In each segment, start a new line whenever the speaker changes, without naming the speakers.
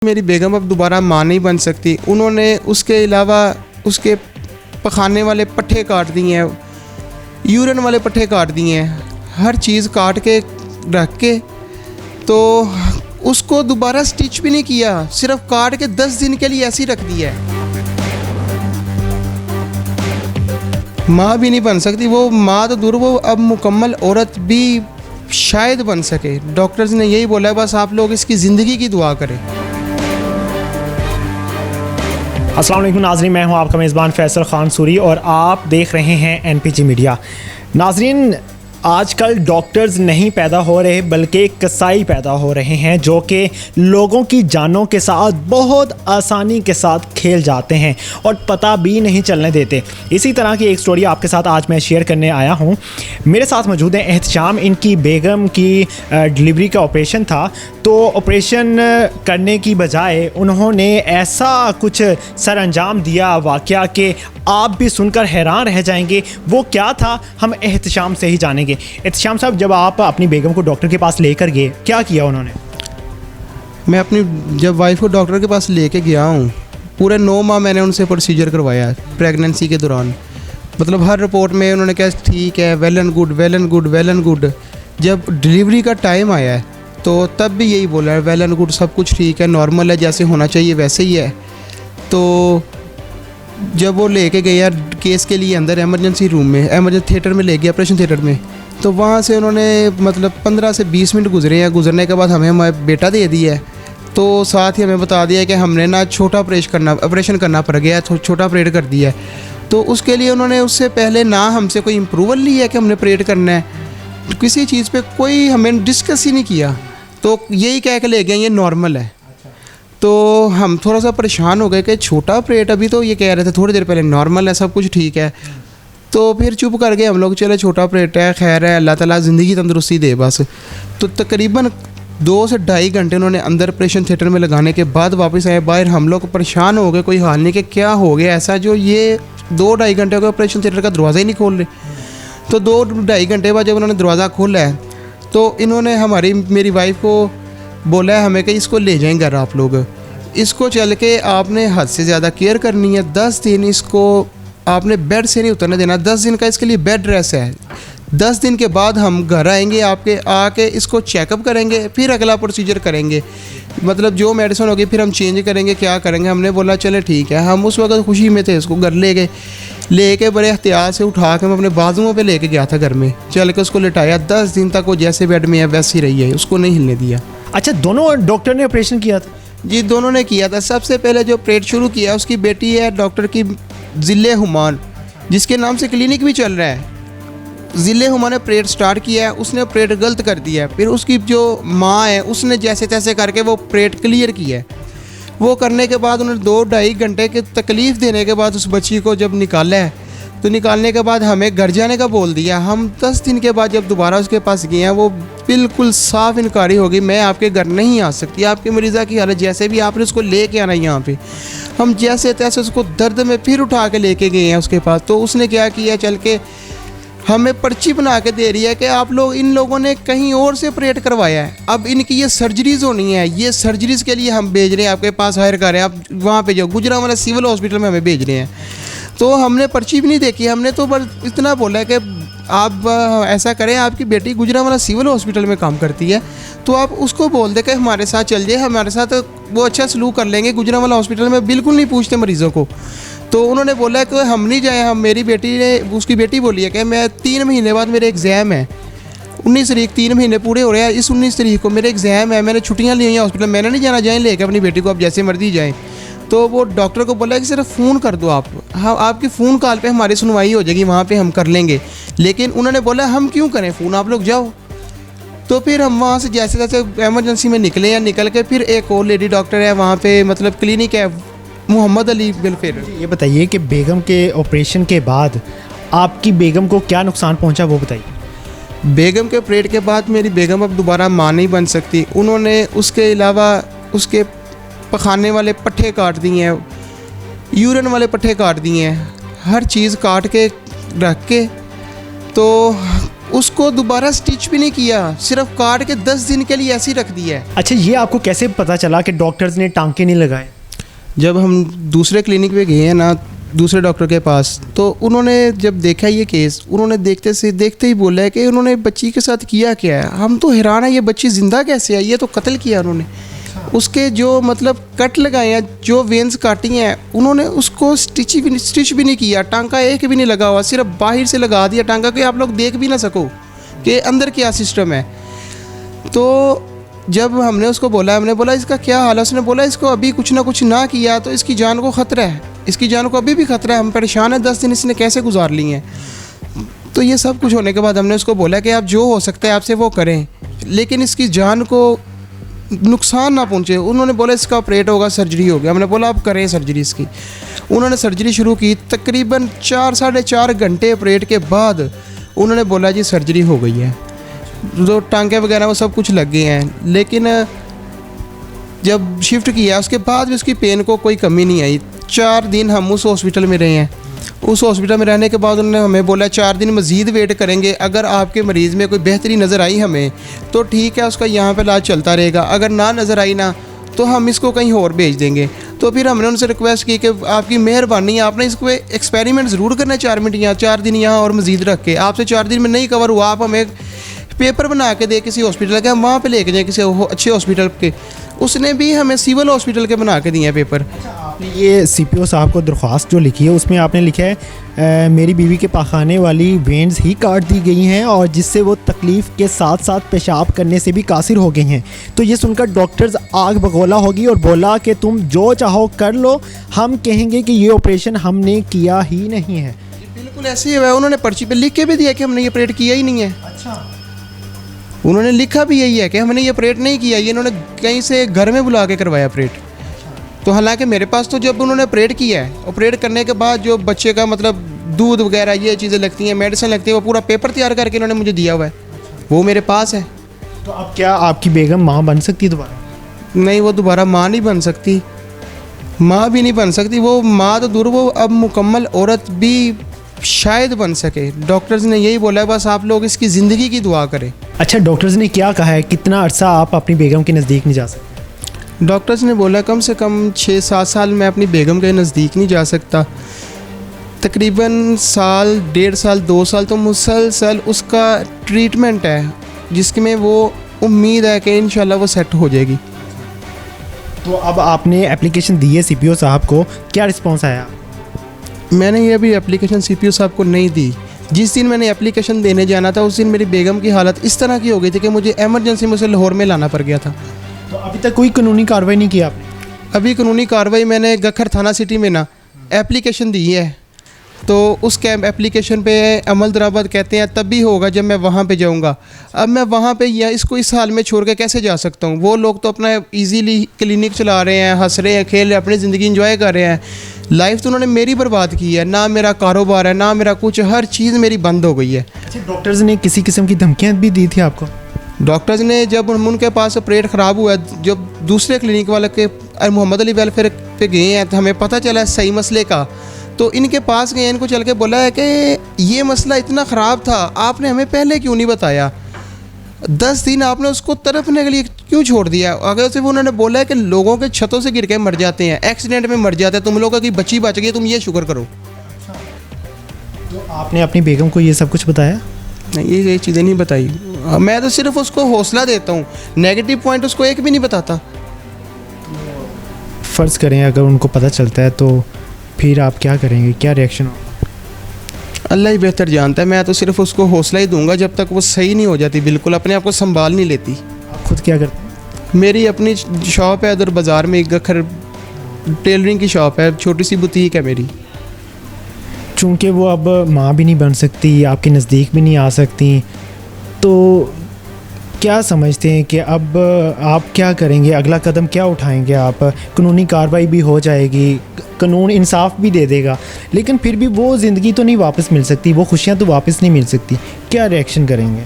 मेरी बेगम अब दोबारा माँ नहीं बन सकती। उन्होंने उसके अलावा उसके पखाने वाले पट्ठे काट दिए हैं, यूरिन वाले पट्ठे काट दिए हैं, हर चीज़ काट के रख के तो उसको दोबारा स्टिच भी नहीं किया, सिर्फ काट के 10 दिन के लिए ऐसे ही रख दिया है। माँ भी नहीं बन सकती वो, माँ तो दूर, वो अब मुकम्मल औरत भी शायद बन सके। डॉक्टर्स ने यही बोला है, बस आप लोग इसकी ज़िंदगी की दुआ करें।
अस्सलाम वालेकुम नाज़रीन, मैं हूं आपका मेज़बान फैसल खान सूरी और आप देख रहे हैं एनपीजी मीडिया। नाज़रीन, आजकल डॉक्टर्स नहीं पैदा हो रहे बल्कि कसाई पैदा हो रहे हैं जो कि लोगों की जानों के साथ बहुत आसानी के साथ खेल जाते हैं और पता भी नहीं चलने देते। इसी तरह की एक स्टोरी आपके साथ आज मैं शेयर करने आया हूं। मेरे साथ मौजूद हैं एहतशाम। इनकी बेगम की डिलीवरी का ऑपरेशन था, तो ऑपरेशन करने की बजाय उन्होंने ऐसा कुछ सर अंजाम दिया वाक़या कि आप भी सुनकर हैरान रह जाएंगे। वो क्या था, हम एहतशाम से ही जानेंगे। एहतशाम साहब, जब आप अपनी बेगम को डॉक्टर के पास लेकर गए, क्या किया उन्होंने?
मैं अपनी जब वाइफ को डॉक्टर के पास लेके गया हूँ, पूरे 9 माह मैंने उनसे प्रोसीजर करवाया प्रेगनेंसी के दौरान। मतलब हर रिपोर्ट में उन्होंने कहा ठीक है, well and good, well and good, well and good. जब डिलीवरी का टाइम आया है तो तब भी यही बोला है, वेल एंड गुड, सब कुछ ठीक है, नॉर्मल है, जैसे होना चाहिए वैसे ही है। तो जब वो लेके गए यार केस के लिए अंदर इमरजेंसी रूम में, इमरजेंसी थिएटर में ले गया, ऑपरेशन थिएटर में, तो वहाँ से उन्होंने मतलब 15 से 20 मिनट गुजरे हैं। गुजरने के बाद हमें हमारा बेटा दे दिया है, तो साथ ही हमें बता दिया कि हमने ना छोटा ऑपरेशन करना पड़ गया, तो छोटा ऑपरेट कर दिया है। तो उसके लिए उन्होंने उससे पहले ना हमसे कोई अप्रूवल ली है कि हमने ऑपरेट करना है, किसी चीज़ पे कोई हमें डिस्कस ही नहीं किया। तो यही कह के ले गए ये नॉर्मल है। तो हम थोड़ा सा परेशान हो गए कि छोटा ऑपरेट, अभी तो ये कह रहे थे थोड़ी देर पहले नॉर्मल है, सब कुछ ठीक है। तो फिर चुप कर गए हम लोग, चले छोटा ऑपरेट है, खैर है, अल्लाह ताला ज़िंदगी तंदुरुस्ती दे बस। तो तकरीबन 2 से ढाई घंटे उन्होंने अंदर ऑपरेशन थिएटर में लगाने के बाद वापस आए बाहर। हम लोग परेशान हो गए, कोई हाल नहीं कि क्या हो गया ऐसा जो ये 2-2.5 घंटे हो गए ऑपरेशन थिएटर का दरवाज़ा ही नहीं खोल रहे। तो 2-2.5 घंटे बाद जब उन्होंने दरवाज़ा खोला है तो इन्होंने मेरी वाइफ को बोला है हमें कि इसको ले जाएं घर आप लोग, इसको चल के आपने हद से ज़्यादा केयर करनी है। 10 दिन इसको आपने बेड से नहीं उतरने देना, 10 दिन का इसके लिए बेड रेस्ट है। 10 दिन के बाद हम घर आएंगे आपके, आके इसको चेकअप करेंगे, फिर अगला प्रोसीजर करेंगे, मतलब जो मेडिसिन होगी फिर हम चेंज करेंगे, क्या करेंगे। हमने बोला चले ठीक है। हम उस वक्त खुशी में थे, इसको घर ले गए, लेके बड़े एहतियात से उठा के मैं अपने बाजुओं पे लेके गया था घर में, चल के उसको लिटाया। 10 दिन तक वो जैसे बेड में है वैसे ही रही है, उसको नहीं हिलने दिया।
अच्छा, दोनों डॉक्टर ने ऑपरेशन किया था?
जी, दोनों ने किया था। सबसे पहले जो ऑपरेट शुरू किया उसकी बेटी है डॉक्टर की ज़िले हुमान, जिसके नाम से क्लिनिक भी चल रहा है। ज़िले हुमान ने ऑपरेट स्टार्ट किया है, उसने ऑपरेट गलत कर दिया है। फिर उसकी जो माँ है उसने जैसे तैसे करके वो ऑपरेट क्लियर किया है। वो करने के बाद उन्होंने 2-2.5 घंटे की तकलीफ़ देने के बाद उस बच्ची को जब निकाला है, तो निकालने के बाद हमें घर जाने का बोल दिया। हम 10 दिन के बाद जब दोबारा उसके पास गए हैं, वो बिल्कुल साफ इनकारी हो गई, मैं आपके घर नहीं आ सकती, आपके मरीज़ा की हालत जैसे भी, आपने उसको लेके आना है यहाँ पे। हम जैसे तैसे उसको दर्द में फिर उठा के लेके गए हैं उसके पास। तो उसने क्या किया, चल के हमें पर्ची बना के दे रही है कि आप लोग, इन लोगों ने कहीं और से ऑपरेट करवाया है, अब इनकी ये सर्जरीज़ होनी है, ये सर्जरीज़ के लिए हम भेज रहे हैं आपके पास, हायर कर रहे हैं, आप वहाँ पे जाओ, गुजरांवाला सिविल हॉस्पिटल में हमें भेज रहे हैं। तो हमने पर्ची भी नहीं देखी, हमने तो बस इतना बोला कि आप ऐसा करें, आपकी बेटी गुजरांवाला सिविल हॉस्पिटल में काम करती है, तो आप उसको बोल दे कि हमारे साथ चल जाए, हमारे साथ वो अच्छा सलूक कर लेंगे। गुजरांवाला हॉस्पिटल में बिल्कुल नहीं पूछते मरीज़ों को। तो उन्होंने बोला कि हम नहीं जाए। हम, मेरी बेटी ने, उसकी बेटी बोली है कि मैं 3 महीने बाद मेरे एग्ज़ाम है, 19 तारीख, 3 महीने पूरे हो रहे हैं, इस 19 तारीख को मेरे एग्ज़ाम है, मैंने छुट्टियाँ ली हुई हैं हॉस्पिटल, मैंने नहीं जाना, जाएँ लेकर अपनी बेटी को, आप जैसे मर्जी जाएँ। तो वो डॉक्टर को बोला कि सिर्फ फ़ोन कर दो आप, हाँ आपकी फ़ोन कॉल पे हमारी सुनवाई हो जाएगी, वहाँ पे हम कर लेंगे। लेकिन उन्होंने बोला हम क्यों करें फ़ोन, आप लोग जाओ। तो फिर हम वहाँ से जैसे जैसे एमरजेंसी में निकले हैं, निकल के फिर एक और लेडी डॉक्टर है वहाँ पे, मतलब क्लिनिक है, मोहम्मद अली वेलफेयर।
ये बताइए कि बेगम के ऑपरेशन के बाद आपकी बेगम को क्या नुकसान पहुँचा, वो बताइए।
बेगम के ऑपरेट के बाद मेरी बेगम अब दोबारा माँ नहीं बन सकती। उन्होंने उसके अलावा उसके पखाने वाले पट्ठे काट दिए हैं, यूरिन वाले पट्ठे काट दिए हैं, हर चीज़ काट के रख के तो उसको दोबारा स्टिच भी नहीं किया, सिर्फ काट के 10 दिन के लिए ऐसे ही रख दिया है।
अच्छा, ये आपको कैसे पता चला कि डॉक्टर्स ने टांके नहीं लगाए?
जब हम दूसरे क्लिनिक पे गए हैं ना, दूसरे डॉक्टर के पास, तो उन्होंने जब देखा ये केस, उन्होंने देखते ही बोला है कि उन्होंने बच्ची के साथ किया क्या है। हम तो हैरान है, ये बच्ची ज़िंदा कैसे है, ये तो कत्ल किया उन्होंने। उसके जो मतलब कट लगाए हैं, जो वेंस काटी हैं, उन्होंने उसको स्टिच भी नहीं किया, टांका एक भी नहीं लगा हुआ, सिर्फ बाहर से लगा दिया टांका कि आप लोग देख भी ना सको कि अंदर क्या सिस्टम है। तो जब हमने उसको बोला, हमने बोला इसका क्या हाल है, उसने बोला इसको अभी कुछ ना कुछ ना किया तो इसकी जान को ख़तरा है, इसकी जान को अभी भी ख़तरा है, हम परेशान हैं, 10 दिन इसने कैसे गुजार लिए हैं। तो ये सब कुछ होने के बाद हमने उसको बोला कि आप जो हो सकता है आपसे वो करें, लेकिन इसकी जान को नुकसान ना पहुंचे। उन्होंने बोला इसका ऑपरेट होगा, सर्जरी हो गया। हमने बोला आप करें सर्जरी इसकी। उन्होंने सर्जरी शुरू की, तकरीबन 4-4.5 घंटे ऑपरेट के बाद उन्होंने बोला जी सर्जरी हो गई है, जो टांके वगैरह वो सब कुछ लग गए हैं। लेकिन जब शिफ्ट किया उसके बाद भी उसकी पेन को कोई कमी नहीं आई। 4 दिन हम उस हॉस्पिटल में रहे हैं। उस हॉस्पिटल में रहने के बाद उन्होंने हमें बोला 4 दिन मज़ीद वेट करेंगे, अगर आपके मरीज़ में कोई बेहतरी नज़र आई हमें तो ठीक है, उसका यहाँ पे इलाज चलता रहेगा, अगर ना नज़र आई ना तो हम इसको कहीं और भेज देंगे। तो फिर हमने उनसे रिक्वेस्ट की कि आपकी मेहरबानी है, आपने इसको एक्सपेरिमेंट ज़रूर करना है 4 मिनट यहाँ 4 दिन यहाँ और मज़ीद रख के, आपसे 4 दिन में नहीं कवर हुआ, आप हमें पेपर बना के दे किसी हॉस्पिटल के, हम वहाँ पे लेके जाएँ किसी अच्छे हॉस्पिटल के। उसने भी हमें सिविल हॉस्पिटल के बना के दिए हैं पेपर।
आपने ये CPO साहब को दरख्वास्त जो लिखी है उसमें आपने लिखा है मेरी बीवी के पाखाने वाली वेंस ही काट दी गई हैं और जिससे वो तकलीफ़ के साथ साथ पेशाब करने से भी कासिर हो गई हैं। तो ये सुनकर डॉक्टर्स आग बगोला होगी और बोला कि तुम जो चाहो कर लो, हम कहेंगे कि ये ऑपरेशन हमने किया ही नहीं है।
बिल्कुल ऐसे ही है, उन्होंने पर्ची पे लिख के भी दिया कि हमने ये ऑपरेट किया ही नहीं है।
अच्छा,
उन्होंने लिखा भी यही है कि हमने ये ऑपरेट नहीं किया, ये इन्होंने कहीं से घर में बुला के करवाया ऑपरेट। तो हालांकि मेरे पास तो जब उन्होंने ऑपरेट किया है, ऑपरेट करने के बाद जो बच्चे का मतलब दूध वगैरह ये चीज़ें लगती हैं, मेडिसिन लगती है, वो पूरा पेपर तैयार करके इन्होंने मुझे दिया हुआ है, वो मेरे पास है।
तो अब क्या आपकी बेगम माँ बन सकती है दोबारा?
नहीं, वो दोबारा माँ नहीं बन सकती, माँ भी नहीं बन सकती। वो माँ तो दूर, वो अब मुकम्मल औरत भी शायद बन सके। डॉक्टर्स ने यही बोला है, बस आप लोग इसकी ज़िंदगी की दुआ करें।
अच्छा, डॉक्टर्स ने क्या कहा है, कितना अर्सा आप अपनी बेगम के नज़दीक नहीं जा सकते?
डॉक्टर्स ने बोला कम से कम 6-7 साल मैं अपनी बेगम के नज़दीक नहीं जा सकता। तकरीबन साल, 1.5 साल, 2 साल तो मुसलसल उसका ट्रीटमेंट है, जिसमें वो उम्मीद है कि इंशाल्लाह वो सेट हो जाएगी।
तो अब आपने एप्लीकेशन दी है CPO साहब को, क्या रिस्पॉन्स आया?
मैंने ये अभी एप्लीकेशन CPO साहब को नहीं दी। जिस दिन मैंने एप्लीकेशन देने जाना था उस दिन मेरी बेगम की हालत इस तरह की हो गई थी कि मुझे एमरजेंसी में उसे लाहौर में लाना पड़ गया था।
तो अभी तक कोई कानूनी कार्रवाई नहीं की आपने?
अभी कानूनी कार्रवाई मैंने गखर थाना सिटी में ना एप्लीकेशन दी है, तो उस एप्लीकेशन पे अमल दरामद कहते हैं तब भी होगा जब मैं वहाँ पे जाऊँगा। अब मैं वहाँ पे या इसको इस हाल में छोड़ के कैसे जा सकता हूँ? वो लोग तो अपना इजीली क्लिनिक चला रहे हैं, हंस रहे हैं, खेल रहे हैं, अपनी ज़िंदगी इंजॉय कर रहे हैं। लाइफ तो उन्होंने मेरी बर्बाद की है, ना मेरा कारोबार है, ना मेरा कुछ, हर चीज़ मेरी बंद हो गई है।
अच्छा, डॉक्टर्स ने किसी किस्म की धमकियाँ भी दी थी आपको?
डॉक्टर्स ने जब हम उनके पास ऑपरेट ख़राब हुआ, जब दूसरे क्लिनिक वाले के मोहम्मद अली वेलफेयर पे गए हैं तो हमें पता चला सही मसले का, तो इनके पास गए, इनको चल के बोला है कि ये मसला इतना ख़राब था, आपने हमें पहले क्यों नहीं बताया? 10 दिन आपने उसको तड़पने के लिए क्यों छोड़ दिया? अगर सिर्फ उन्होंने बोला है कि लोगों के छतों से गिर के मर जाते हैं, एक्सीडेंट में मर जाते हैं, तुम लोगों की बच्ची बच गई, तुम ये शुक्र करो।
तो आपने अपनी बेगम को ये सब कुछ बताया?
नहीं, ये चीज़ें नहीं बताई। मैं तो सिर्फ उसको हौसला देता हूँ, नेगेटिव पॉइंट उसको एक भी नहीं बताता।
फ़र्ज़ करें अगर उनको पता चलता है तो फिर आप क्या करेंगे, क्या रिएक्शन होगा?
अल्लाह ही बेहतर जानता है। मैं तो सिर्फ उसको हौसला ही दूंगा जब तक वो सही नहीं हो जाती, बिल्कुल अपने आप को संभाल नहीं लेती।
आप खुद क्या करते हैं?
मेरी अपनी शॉप है उधर बाज़ार में, गखर टेलरिंग की शॉप है, छोटी सी बुटीक है मेरी।
चूँकि वो अब माँ भी नहीं बन सकती, आपके नज़दीक भी नहीं आ सकती, तो क्या समझते हैं कि अब आप क्या करेंगे, अगला कदम क्या उठाएंगे आप? कानूनी कार्रवाई भी हो जाएगी, कानून इंसाफ भी दे देगा, लेकिन फिर भी वो ज़िंदगी तो नहीं वापस मिल सकती, वो खुशियाँ तो वापस नहीं मिल सकती, क्या रिएक्शन करेंगे?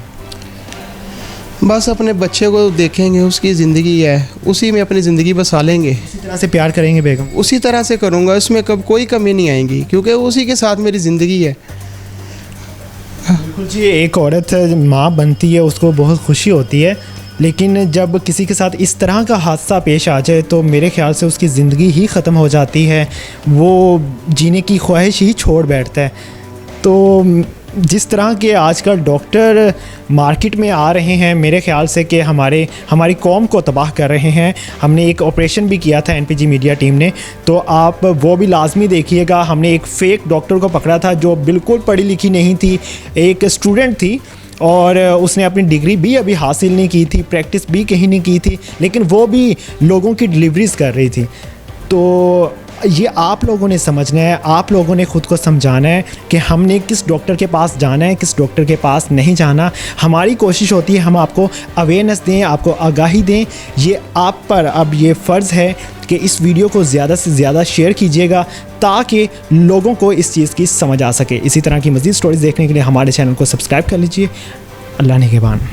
बस अपने बच्चे को देखेंगे, उसकी ज़िंदगी है, उसी में अपनी ज़िंदगी बसा लेंगे।
इसी तरह से प्यार करेंगे बेगम?
उसी तरह से करूँगा, उसमें कब कोई कमी नहीं आएगी, क्योंकि उसी के साथ मेरी ज़िंदगी है।
बिल्कुल जी, एक औरत माँ बनती है उसको बहुत खुशी होती है, लेकिन जब किसी के साथ इस तरह का हादसा पेश आ जाए तो मेरे ख़्याल से उसकी ज़िंदगी ही ख़त्म हो जाती है, वो जीने की ख्वाहिश ही छोड़ बैठता है। तो जिस तरह के आजकल डॉक्टर मार्केट में आ रहे हैं, मेरे ख़्याल से कि हमारी कौम को तबाह कर रहे हैं। हमने एक ऑपरेशन भी किया था एनपीजी मीडिया टीम ने, तो आप वो भी लाजमी देखिएगा। हमने एक फ़ेक डॉक्टर को पकड़ा था जो बिल्कुल पढ़ी लिखी नहीं थी, एक स्टूडेंट थी और उसने अपनी डिग्री भी अभी हासिल नहीं की थी, प्रैक्टिस भी कहीं नहीं की थी, लेकिन वो भी लोगों की डिलीवरीज़ कर रही थी। तो ये आप लोगों ने समझना है, आप लोगों ने ख़ुद को समझाना है कि हमने किस डॉक्टर के पास जाना है, किस डॉक्टर के पास नहीं जाना। हमारी कोशिश होती है हम आपको अवेयरनेस दें, आपको आगाही दें। ये आप पर अब ये फ़र्ज़ है कि इस वीडियो को ज़्यादा से ज़्यादा शेयर कीजिएगा ताकि लोगों को इस चीज़ की समझ आ सके। इसी तरह की मज़ीद स्टोरीज़ देखने के लिए हमारे चैनल को सब्सक्राइब कर लीजिए। अल्लाह निगहबान।